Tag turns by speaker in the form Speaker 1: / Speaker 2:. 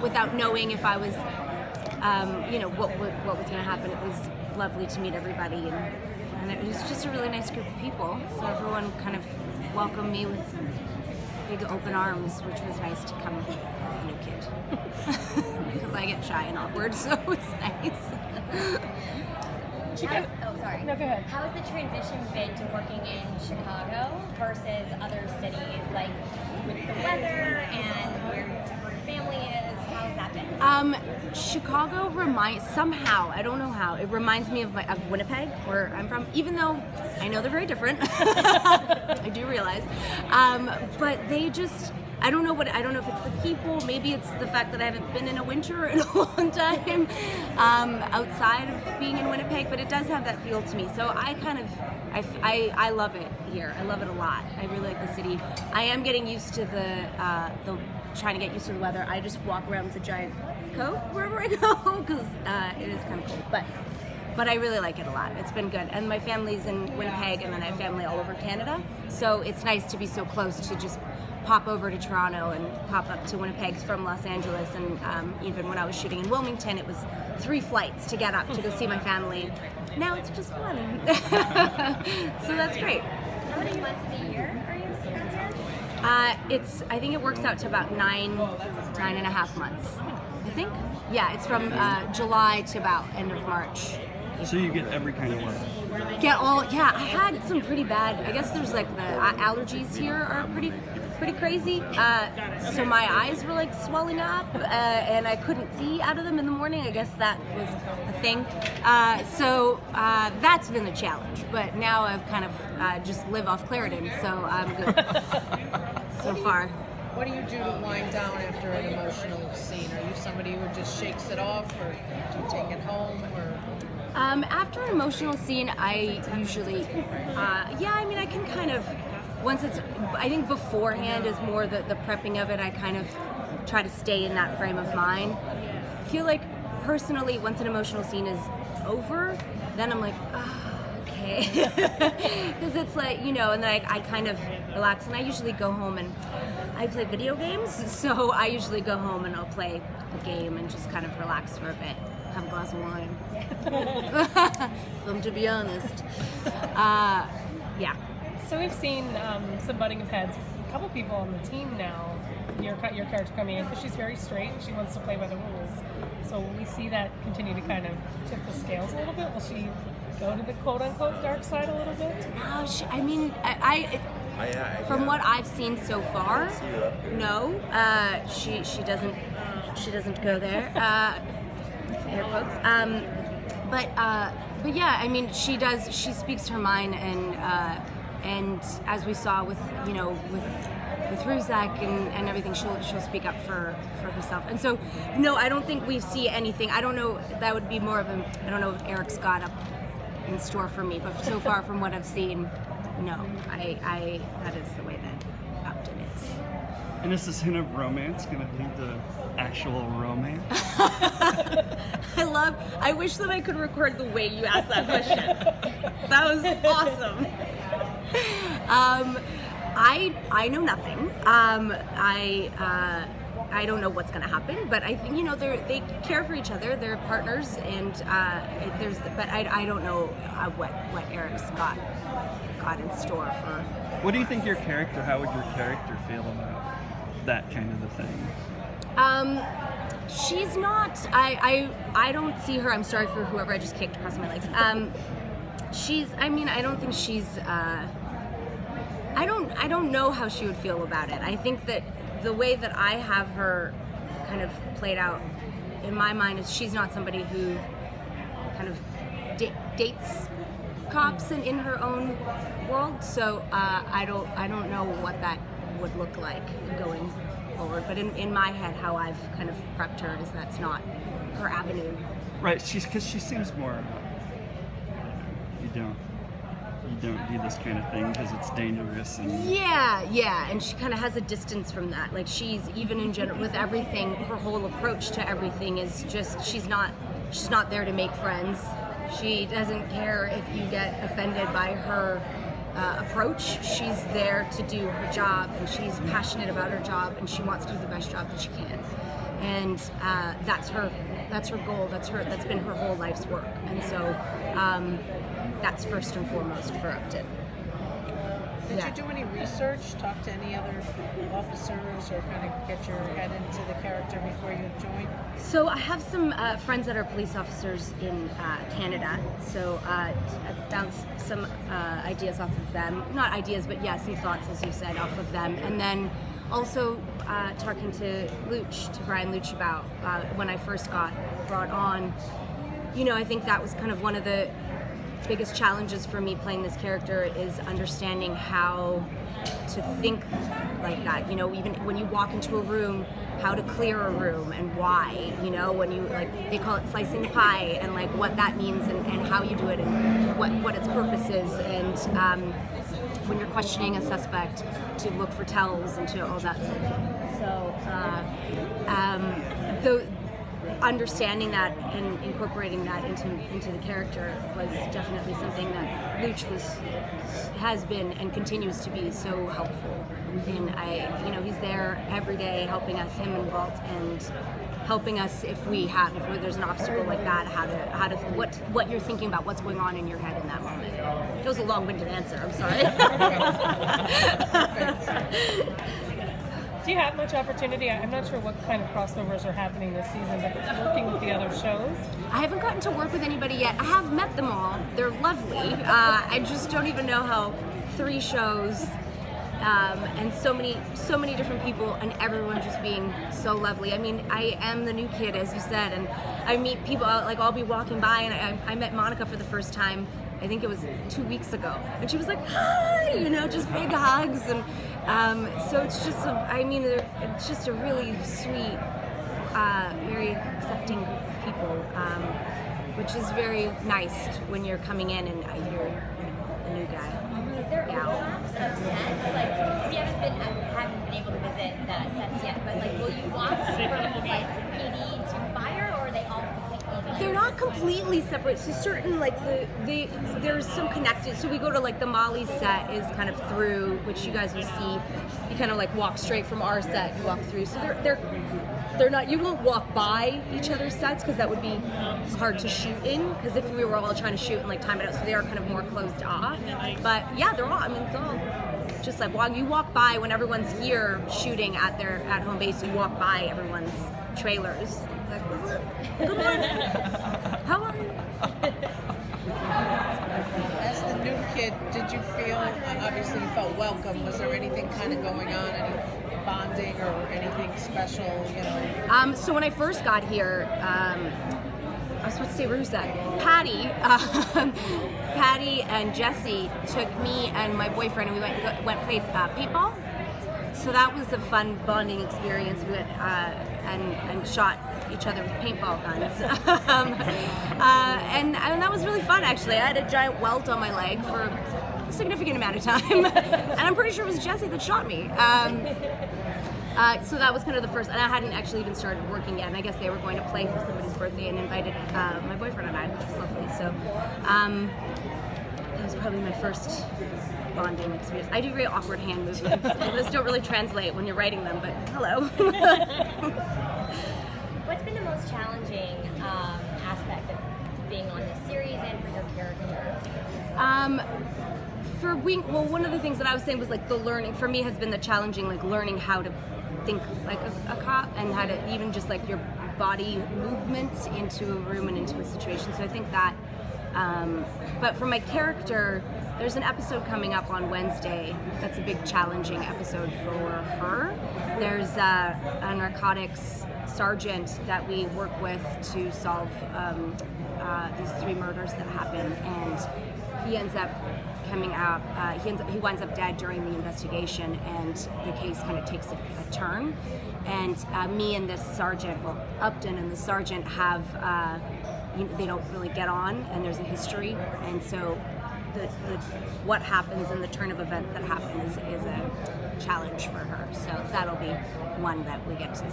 Speaker 1: without knowing if I was, what was going to happen. It was lovely to meet everybody, and it was just a really nice group of people. So everyone kind of welcomed me with big open arms, which was nice to come as a new kid. Because I get shy and awkward, so it's nice.
Speaker 2: Sorry.
Speaker 3: No, go ahead.
Speaker 2: How has the transition been to working in Chicago versus other cities, like with the weather and where your family is? How's that been?
Speaker 1: Chicago somehow, I don't know how, it reminds me of Winnipeg, where I'm from, even though I know they're very different. I do realize. But they just, I don't know if it's the people, maybe it's the fact that I haven't been in a winter in a long time outside of being in Winnipeg, but it does have that feel to me. So I love it here. I love it a lot. I really like the city. I am getting used to trying to get used to the weather. I just walk around with a giant coat wherever I go because it is kind of cold. But I really like it a lot. It's been good. And my family's in Winnipeg, and then I have family all over Canada. So it's nice to be so close to just pop over to Toronto and pop up to Winnipeg from Los Angeles. And even when I was shooting in Wilmington, it was 3 flights to get up to go see my family. Now it's just 1. So that's great.
Speaker 2: How many months of the year are you here?
Speaker 1: I think it works out to about 9.5 months. I think. Yeah, it's from July to about end of March.
Speaker 4: So you get every kind of weather.
Speaker 1: I had some pretty bad, I guess there's like the allergies here are pretty crazy. So my eyes were like swelling up and I couldn't see out of them in the morning. I guess that was a thing. So that's been the challenge. But now I've kind of just live off Claritin, so I'm good so far.
Speaker 5: What do you do to wind down after an emotional scene? Are you somebody who just shakes it off, or do you take it home, or?
Speaker 1: After an emotional scene, I usually, I can kind of, I think beforehand is more the prepping of it. I kind of try to stay in that frame of mind. I feel like personally, once an emotional scene is over, then I'm like, okay. Because it's like, and then I kind of relax, and I usually go home and I play video games, so I usually go home and I'll play a game and just kind of relax for a bit. Have a glass of wine. To be honest. Yeah.
Speaker 3: So we've seen some butting of heads. A couple people on the team now. Your character coming in because she's very straight and she wants to play by the rules. So will we see that continue to kind of tip the scales a little bit? Will she go to the quote unquote dark side a little bit?
Speaker 1: No, from what I've seen so far, no. She doesn't go there. Air quotes. But yeah, I mean, she does. She speaks her mind, and as we saw with Ruzak and everything, she'll speak up for herself. And so, no, I don't think we see anything. I don't know. That would be more of a. I don't know if Eric's got up in store for me, but so far from what I've seen, no. I that is the way that Upton is.
Speaker 4: And is this hint of romance going to lead to actual romance?
Speaker 1: I wish that I could record the way you asked that question. That was awesome. I know nothing. I don't know what's going to happen, but I think they care for each other. They're partners, and but I don't know what Eric's got in store for.
Speaker 4: What do you think your character? How would your character feel about that kind of a thing?
Speaker 1: She's not. I don't see her. I'm sorry for whoever I just kicked across my legs. I don't think she's. I don't know how she would feel about it. I think that the way that I have her kind of played out in my mind is she's not somebody who kind of dates cops and in her own world. So I don't know what that would look like going forward. But in my head, how I've kind of prepped her is that's not her avenue.
Speaker 4: Right. Because she seems more. You don't do this kind of thing because it's dangerous and
Speaker 1: yeah, and she kind of has a distance from that. Like she's even in general with everything, her whole approach to everything is just she's not there to make friends. She doesn't care if you get offended by her approach. She's there to do her job, and she's passionate about her job, and she wants to do the best job that she can. and that's her goal. That's been her whole life's work, and so that's first and foremost for Upton.
Speaker 5: Did you do any research, talk to any other officers, or kind of get your head into the character before you joined?
Speaker 1: So I have some friends that are police officers in Canada, so I bounced some ideas off of them. Not ideas, but yeah, some thoughts, as you said, off of them. And then also talking to Brian Luch about when I first got brought on. You know, I think that was kind of one of the biggest challenges for me playing this character is understanding how to think like that. You know, even when you walk into a room, how to clear a room and why. You know, when you, like, they call it slicing the pie, and like what that means and how you do it and what its purpose is. And when you're questioning a suspect, to look for tells and to all that stuff. So understanding that and incorporating that into the character was definitely something that Luch has been and continues to be so helpful. And he's there every day helping us, him and Walt, and helping us if there's an obstacle like that, what you're thinking about, what's going on in your head in that moment. It was a long-winded answer, I'm sorry.
Speaker 3: Do you have much opportunity? I'm not sure what kind of crossovers are happening this season, but working with the other shows?
Speaker 1: I haven't gotten to work with anybody yet. I have met them all. They're lovely. I just don't even know how 3 shows and so many different people, and everyone just being so lovely. I mean, I am the new kid, as you said, and I meet people, like I'll be walking by, and I met Monica for the first time, I think it was 2 weeks ago, and she was like, hi, just big hugs, and so it's just, it's just a really sweet, very accepting group of people, which is very nice when you're coming in and you're a new guy.
Speaker 2: Is there overlaps of sets? Like, we haven't been able to visit the sets yet, but like, will you walk from like PD to Fire, or are they all completely?
Speaker 1: They're not completely separate. So certain, like there's some connected. So we go to like the Molly set is kind of through, which you guys will see. You kind of like walk straight from our set. You walk through. So they're not. You won't walk by each other's sets because that would be hard to shoot in. Because if we were all trying to shoot and like time it out, so they are kind of more closed off. But yeah, they're all. I mean, it's all just like while you walk by when everyone's here shooting at their home base. You walk by everyone's trailers. Like, good morning. How are you?
Speaker 5: As the new kid, did you feel, obviously you felt welcome, was there anything kind of going on, any bonding or anything special,
Speaker 1: So when I first got here, I was supposed to say Rusa. Patty and Jesse took me and my boyfriend, and we went played paintball. So that was a fun bonding experience. We went and shot each other with paintball guns, and that was really fun. Actually, I had a giant welt on my leg for a significant amount of time, and I'm pretty sure it was Jesse that shot me. So that was kind of the first, and I hadn't actually even started working yet, and I guess they were going to play for somebody's birthday and invited my boyfriend and I, which was lovely. So that was probably my first bonding experience. I do very awkward hand movements. Those don't really translate when you're writing them, but hello.
Speaker 2: What's been the most challenging aspect of being on this series and for your character?
Speaker 1: One of the things that I was saying was like the learning for me has been the challenging, like learning how to think like a cop and how to even just like your body movements into a room and into a situation. So I think that, but for my character, there's an episode coming up on Wednesday that's a big challenging episode for her. There's a narcotics sergeant that we work with to solve these 3 murders that happen, and he ends up coming out, he winds up dead during the investigation, and the case kind of takes a turn, and me and this sergeant, Upton and the sergeant have, they don't really get on, and there's a history, and so what happens and the turn of events that happen is a challenge for her. So that'll be one that we get to